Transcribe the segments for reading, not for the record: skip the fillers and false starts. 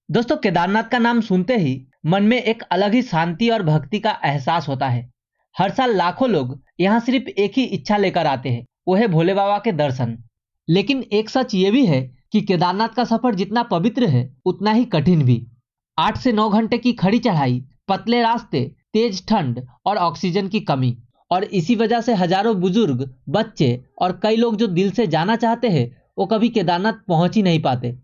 दोस्तों, केदारनाथ का नाम सुनते ही मन में एक अलग ही शांति और भक्ति का एहसास होता है। हर साल लाखों लोग यहाँ सिर्फ एक ही इच्छा लेकर आते हैं, वो है भोले बाबा के दर्शन। लेकिन एक सच ये भी है कि केदारनाथ का सफर जितना पवित्र है उतना ही कठिन भी। 8 से 9 घंटे की खड़ी चढ़ाई, पतले रास्ते, तेज ठंड और ऑक्सीजन की कमी। और इसी वजह से हजारों बुजुर्ग, बच्चे और कई लोग जो दिल से जाना चाहते हैं वो कभी केदारनाथ पहुंच ही नहीं पाते।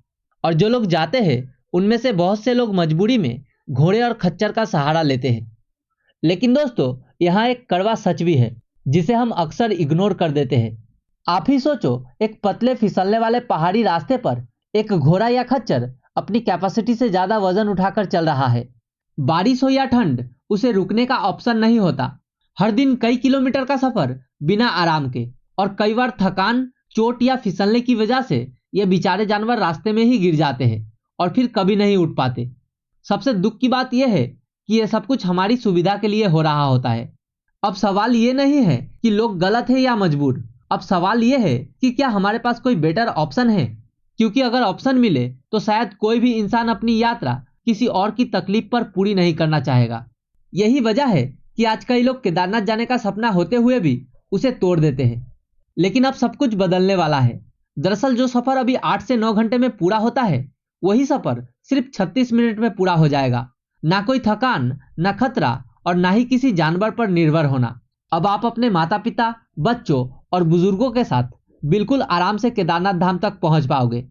और जो लोग जाते हैं उनमें से बहुत से लोग मजबूरी में घोड़े और खच्चर का सहारा लेते हैं। लेकिन दोस्तों, यहाँ एक कड़वा सच भी है जिसे हम अक्सर इग्नोर कर देते हैं। आप ही सोचो, एक पतले फिसलने वाले पहाड़ी रास्ते पर एक घोड़ा या खच्चर अपनी कैपेसिटी से ज्यादा वजन उठाकर चल रहा है। बारिश हो या ठंड, उसे रुकने का ऑप्शन नहीं होता। हर दिन कई किलोमीटर का सफर बिना आराम के, और कई बार थकान, चोट या फिसलने की वजह से ये बेचारे जानवर रास्ते में ही गिर जाते हैं और फिर कभी नहीं उठ पाते। सबसे दुख की बात यह है कि यह सब कुछ हमारी सुविधा के लिए हो रहा होता है। अब सवाल ये नहीं है कि लोग गलत है या मजबूर। अब सवाल यह है कि क्या हमारे पास कोई बेटर ऑप्शन है। क्योंकि अगर ऑप्शन मिले तो शायद कोई भी इंसान अपनी यात्रा किसी और की तकलीफ पर पूरी नहीं करना चाहेगा। यही वजह है कि आज कई लोग केदारनाथ जाने का सपना होते हुए भी उसे तोड़ देते हैं। लेकिन अब सब कुछ बदलने वाला है। दरअसल जो सफर अभी 8 से 9 घंटे में पूरा होता है, वही सफर सिर्फ 36 मिनट में पूरा हो जाएगा। ना कोई थकान, ना खतरा, और ना ही किसी जानवर पर निर्भर होना। अब आप अपने माता पिता, बच्चों और बुजुर्गों के साथ बिल्कुल आराम से केदारनाथ धाम तक पहुंच पाओगे।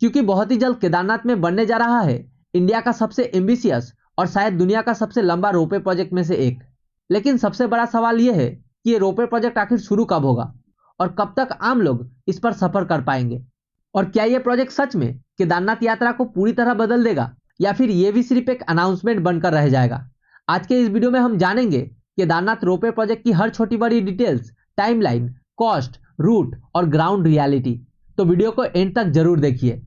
क्योंकि बहुत ही जल्द केदारनाथ में बनने जा रहा है इंडिया का सबसे एम्बिशियस और शायद दुनिया का सबसे लंबा रोपवे प्रोजेक्ट में से एक। लेकिन सबसे बड़ा सवाल यह है कि ये रोपवे प्रोजेक्ट आखिर शुरू कब होगा और कब तक आम लोग इस पर सफर कर पाएंगे। और क्या ये प्रोजेक्ट सच में केदारनाथ यात्रा को पूरी तरह बदल देगा, या फिर ये भी सिर्फ एक अनाउंसमेंट बनकर रह जाएगा। आज के इस वीडियो में हम जानेंगे केदारनाथ रोपवे प्रोजेक्ट की हर छोटी बड़ी डिटेल्स, टाइमलाइन, कॉस्ट, रूट और ग्राउंड रियलिटी। तो वीडियो को एंड तक जरूर देखिए।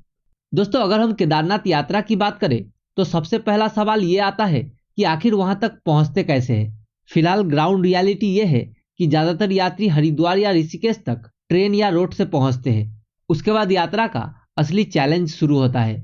दोस्तों, अगर हम केदारनाथ यात्रा की बात करें तो सबसे पहला सवाल ये आता है कि आखिर वहां तक पहुंचते कैसे हैं। फिलहाल ग्राउंड रियलिटी ये है कि ज्यादातर यात्री हरिद्वार या ऋषिकेश तक ट्रेन या रोड से पहुंचते हैं। उसके बाद यात्रा का असली चैलेंज शुरू होता है।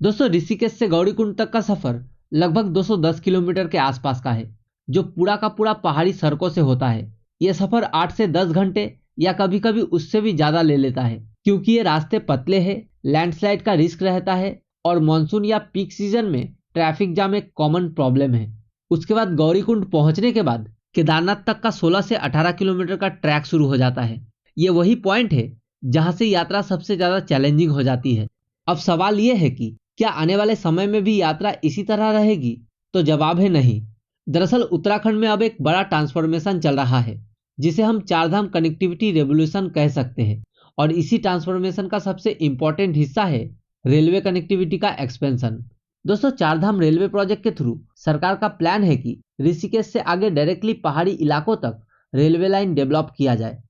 दोस्तों, ऋषिकेश से गौरीकुंड तक का सफर लगभग 210 किलोमीटर के आसपास का है, जो पूरा का पूरा पहाड़ी सड़कों से होता है। यह सफर 8 से 10 घंटे या कभी कभी उससे भी ज्यादा ले लेता है, क्योंकि ये रास्ते पतले हैं, लैंडस्लाइड का रिस्क रहता है और मानसून या पीक सीजन में ट्रैफिक जाम एक कॉमन प्रॉब्लम है। उसके बाद गौरीकुंड पहुंचने के बाद केदारनाथ तक का 16 से 18 किलोमीटर का ट्रैक शुरू हो जाता है। ये वही पॉइंट है जहां से यात्रा सबसे ज्यादा चैलेंजिंग हो जाती है। अब सवाल यह है कि क्या आने वाले समय में भी यात्रा इसी तरह रहेगी? तो जवाब है नहीं। दरअसल उत्तराखंड में अब एक बड़ा ट्रांसफॉर्मेशन चल रहा है, जिसे हम चारधाम कनेक्टिविटी रेवोल्यूशन कह सकते हैं। और इसी ट्रांसफॉर्मेशन का सबसे इंपॉर्टेंट हिस्सा है रेलवे कनेक्टिविटी का एक्सपेंशन। दोस्तों, चारधाम रेलवे प्रोजेक्ट के थ्रू सरकार का प्लान है कि ऋषिकेश से आगे डायरेक्टली पहाड़ी इलाकों तक रेलवे लाइन डेवलप किया जाए।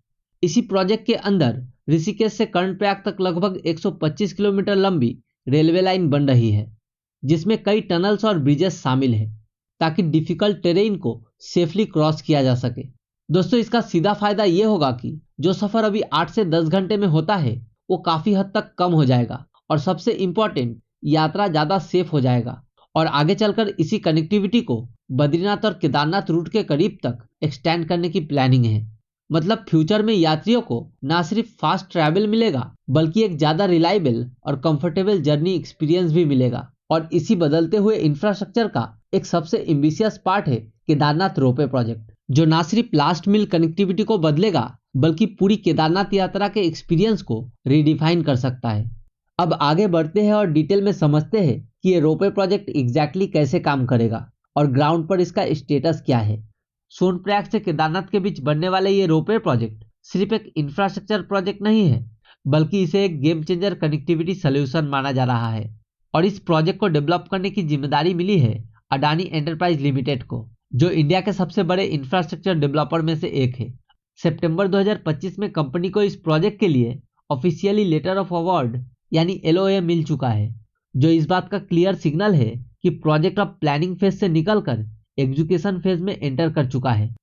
इसी प्रोजेक्ट के अंदर ऋषिकेश से कर्णप्रयाग तक लगभग 125 किलोमीटर लंबी रेलवे लाइन बन रही है, जिसमें कई टनल्स और ब्रिजेस शामिल हैं, ताकि डिफिकल्ट टेरेन को सेफली क्रॉस किया जा सके। दोस्तों, इसका सीधा फायदा ये होगा कि जो सफर अभी 8 से 10 घंटे में होता है वो काफी हद तक कम हो जाएगा, और सबसे इंपॉर्टेंट, यात्रा ज्यादा सेफ हो जाएगा। और आगे चलकर इसी कनेक्टिविटी को बद्रीनाथ और केदारनाथ रूट के करीब तक एक्सटेंड करने की प्लानिंग है। मतलब फ्यूचर में यात्रियों को ना सिर्फ फास्ट ट्रैवल मिलेगा, बल्कि एक ज्यादा रिलायबल और कंफर्टेबल जर्नी एक्सपीरियंस भी मिलेगा। और इसी बदलते हुए इंफ्रास्ट्रक्चर का एक सबसे एम्बिशियस पार्ट है केदारनाथ रोपवे प्रोजेक्ट, जो ना सिर्फ लास्ट मिल कनेक्टिविटी को बदलेगा, बल्कि पूरी केदारनाथ यात्रा के एक्सपीरियंस को रीडिफाइन कर सकता है। अब आगे बढ़ते हैं और डिटेल में समझते हैं कि ये रोपवे प्रोजेक्ट एग्जैक्टली कैसे काम करेगा और ग्राउंड पर इसका स्टेटस क्या है। सोनप्रयाग से केदारनाथ के बीच बनने वाले ये रोपवे प्रोजेक्ट सिर्फ एक इंफ्रास्ट्रक्चर प्रोजेक्ट नहीं है, बल्कि इसे एक गेम चेंजर कनेक्टिविटी सोल्यूशन माना जा रहा है। और इस प्रोजेक्ट को डेवलप करने की जिम्मेदारी मिली है अडानी एंटरप्राइज लिमिटेड को, जो इंडिया के सबसे बड़े इंफ्रास्ट्रक्चर डेवलपर में से एक है। सितंबर 2025 में कंपनी को इस प्रोजेक्ट के लिए ऑफिशियली लेटर ऑफ अवार्ड यानी LOA मिल चुका है, जो इस बात का क्लियर सिग्नल है कि प्रोजेक्ट अब प्लानिंग फेज से निकलकर एग्जीक्यूशन फेज में एंटर कर चुका है।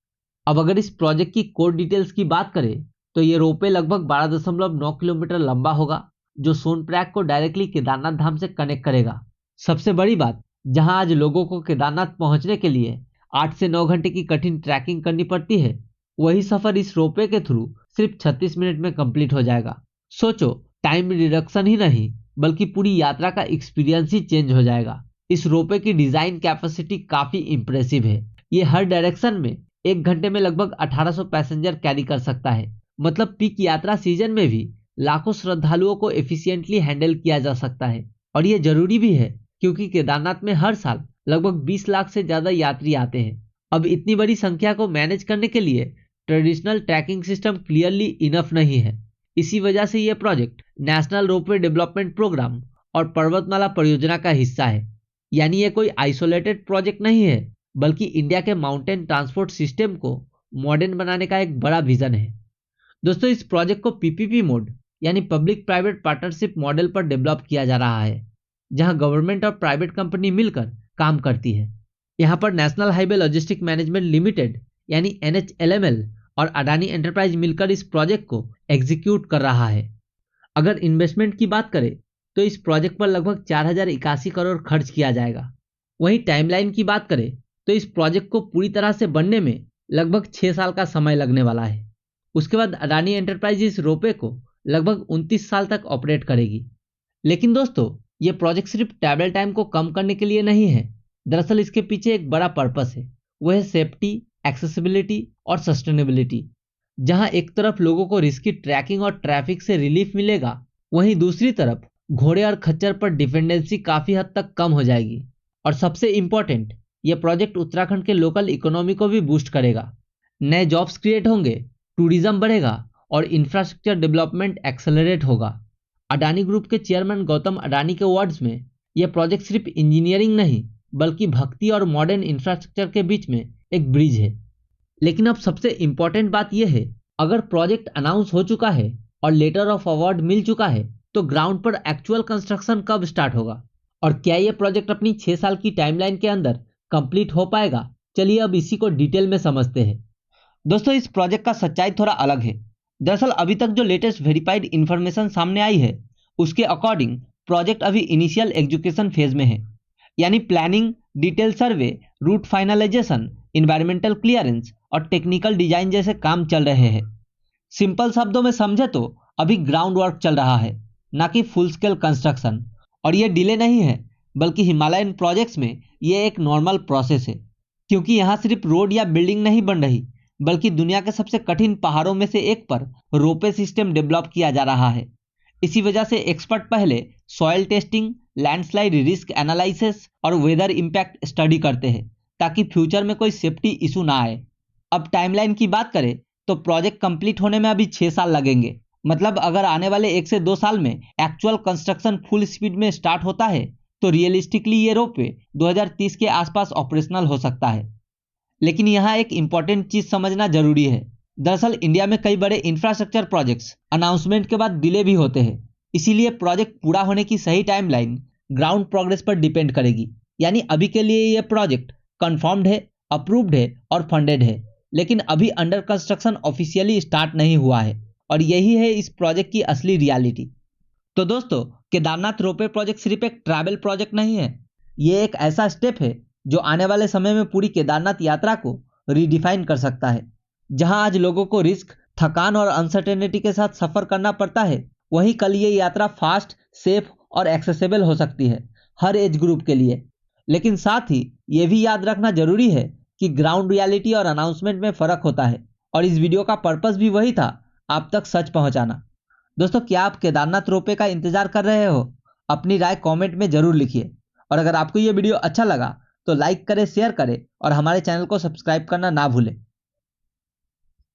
अब अगर इस प्रोजेक्ट की कोर डिटेल्स की बात करें तो ये रोपवे लगभग 12.9 किलोमीटर लंबा होगा, जो सोनप्रयाग को डायरेक्टली केदारनाथ धाम से कनेक्ट करेगा। सबसे बड़ी बात, जहां आज लोगों को केदारनाथ पहुंचने के लिए 8 से 9 घंटे की कठिन ट्रैकिंग करनी पड़ती है, वही सफर इस रोपवे के थ्रू सिर्फ 36 मिनट में कंप्लीट हो जाएगा। सोचो, टाइम रिडक्शन ही नहीं बल्कि पूरी यात्रा का एक्सपीरियंस ही चेंज हो जाएगा। इस रोपवे की डिजाइन कैपेसिटी काफी इंप्रेसिव है। ये हर डायरेक्शन में 1 घंटे में लगभग 1800 पैसेंजर कैरी कर सकता है। मतलब पीक यात्रा सीजन में भी लाखों श्रद्धालुओं को एफिशिएंटली हैंडल किया जा सकता है। और ये जरूरी भी है क्योंकि केदारनाथ में हर साल लगभग 20 लाख से ज्यादा यात्री आते हैं। अब इतनी बड़ी संख्या को मैनेज करने के लिए traditional tracking system clearly enough नहीं है। इसी वजह से यह project national ropeway development programme और पर्वतमाला परियोजना का हिस्सा है। यानी ये कोई आइसोलेटेड प्रोजेक्ट नहीं है बल्कि इंडिया के माउंटेन ट्रांसपोर्ट सिस्टम को मॉडर्न बनाने का एक बड़ा विजन है। दोस्तों, इस प्रोजेक्ट को पीपीपी मोड यानी पब्लिक प्राइवेट पार्टनरशिप मॉडल पर डेवलप किया जा रहा है, जहां गवर्नमेंट और प्राइवेट कंपनी मिलकर काम करती है। यहां पर national highway logistic management limited यानी NHLML और अडानी एंटरप्राइज मिलकर इस प्रोजेक्ट को एग्जीक्यूट कर रहा है। अगर इन्वेस्टमेंट की बात करें तो इस प्रोजेक्ट पर लगभग 4081 करोड़ खर्च किया जाएगा। वहीं टाइमलाइन की बात करें तो इस प्रोजेक्ट को पूरी तरह से बनने में लगभग 6 साल का समय लगने वाला है। उसके बाद अडानी एंटरप्राइज इस रोपवे को लगभग 29 साल तक ऑपरेट करेगी। लेकिन दोस्तों, ये प्रोजेक्ट सिर्फ ट्रैवल टाइम को कम करने के लिए नहीं है। दरअसल इसके पीछे एक बड़ा पर्पस है, वो है सेफ्टी, एक्सेसिबिलिटी और सस्टेनेबिलिटी। जहां एक तरफ लोगों को रिस्की ट्रैकिंग और ट्रैफिक से रिलीफ मिलेगा, वहीं दूसरी तरफ घोड़े और खच्चर पर डिपेंडेंसी काफी हद तक कम हो जाएगी। और सबसे इंपॉर्टेंट, यह प्रोजेक्ट उत्तराखंड के लोकल इकोनॉमी को भी बूस्ट करेगा। नए जॉब्स क्रिएट होंगे, टूरिज्म बढ़ेगा और इंफ्रास्ट्रक्चर डेवलपमेंट एक्सेलरेट होगा। अडानी ग्रुप के चेयरमैन गौतम अडानी के वर्ड्स में, यह प्रोजेक्ट सिर्फ इंजीनियरिंग नहीं बल्कि भक्ति और मॉडर्न इंफ्रास्ट्रक्चर के बीच में एक ब्रिज है। लेकिन अब सबसे इंपॉर्टेंट बात यह है, अगर प्रोजेक्ट अनाउंस हो चुका है और लेटर ऑफ अवार्ड मिल चुका है तो ग्राउंड पर एक्चुअल कंस्ट्रक्शन कब स्टार्ट होगा और क्या यह प्रोजेक्ट अपनी 6 साल की टाइमलाइन के अंदर कंप्लीट हो पाएगा? चलिए अब इसी को डिटेल में समझते हैं। दोस्तों, इस प्रोजेक्ट का सच्चाई थोड़ा अलग है। दरअसल अभी तक जो लेटेस्ट वेरीफाइड इंफॉर्मेशन सामने आई है उसके अकॉर्डिंग प्रोजेक्ट अभी इनिशियल एग्जीक्यूशन फेज में है। यानी प्लानिंग, डिटेल सर्वे, रूट फाइनलाइजेशन, इन्वायरमेंटल क्लियरेंस और टेक्निकल डिजाइन जैसे काम चल रहे हैं। सिंपल शब्दों में समझे तो अभी ग्राउंड वर्क चल रहा है, ना कि फुल स्केल कंस्ट्रक्शन। और ये डिले नहीं है बल्कि हिमालयन प्रोजेक्ट्स में ये एक नॉर्मल प्रोसेस है, क्योंकि यहाँ सिर्फ रोड या बिल्डिंग नहीं बन रही बल्कि दुनिया के सबसे कठिन पहाड़ों में से एक पर रोपवे सिस्टम डेवलप किया जा रहा है। इसी वजह से एक्सपर्ट पहले soil testing, landslide risk analysis और वेदर इम्पैक्ट स्टडी करते हैं ताकि फ्यूचर में कोई सेफ्टी इशू ना आए। अब टाइमलाइन की बात करें तो प्रोजेक्ट कंप्लीट होने में अभी 6 साल लगेंगे। मतलब अगर आने वाले 1 से 2 साल में एक्चुअल कंस्ट्रक्शन फुल स्पीड में स्टार्ट होता है तो रियलिस्टिकली ये रोपवे 2030 के आसपास ऑपरेशनल हो सकता है। लेकिन यहाँ एक इंपॉर्टेंट चीज समझना जरूरी है। दरअसल इंडिया में कई बड़े इंफ्रास्ट्रक्चर प्रोजेक्ट्स अनाउंसमेंट के बाद डिले भी होते हैं। इसीलिए प्रोजेक्ट पूरा होने की सही टाइमलाइन ग्राउंड प्रोग्रेस पर डिपेंड करेगी। यानी अभी के लिए ये प्रोजेक्ट कंफर्म्ड है, अप्रूव्ड है और फंडेड है, लेकिन अभी अंडर कंस्ट्रक्शन ऑफिशियली स्टार्ट नहीं हुआ है। और यही है इस प्रोजेक्ट की असली रियलिटी। तो दोस्तों, केदारनाथ रोपवे प्रोजेक्ट सिर्फ एक ट्रैवल प्रोजेक्ट नहीं है, ये एक ऐसा स्टेप है जो आने वाले समय में पूरी केदारनाथ यात्रा को रीडिफाइन कर सकता है। जहां आज लोगों को रिस्क, थकान और अनसर्टेनिटी के साथ सफर करना पड़ता है, वहीं कल ये यात्रा फास्ट, सेफ और एक्सेसिबल हो सकती है हर एज ग्रुप के लिए। लेकिन साथ ही ये भी याद रखना जरूरी है कि ग्राउंड रियलिटी और अनाउंसमेंट में फर्क होता है, और इस वीडियो का पर्पस भी वही था, आप तक सच पहुंचाना। दोस्तों, क्या आप केदारनाथ रोपवे का इंतजार कर रहे हो? अपनी राय कमेंट में जरूर लिखिए। और अगर आपको ये वीडियो अच्छा लगा तो लाइक करें, शेयर करें और हमारे चैनल को सब्सक्राइब करना ना भूलें।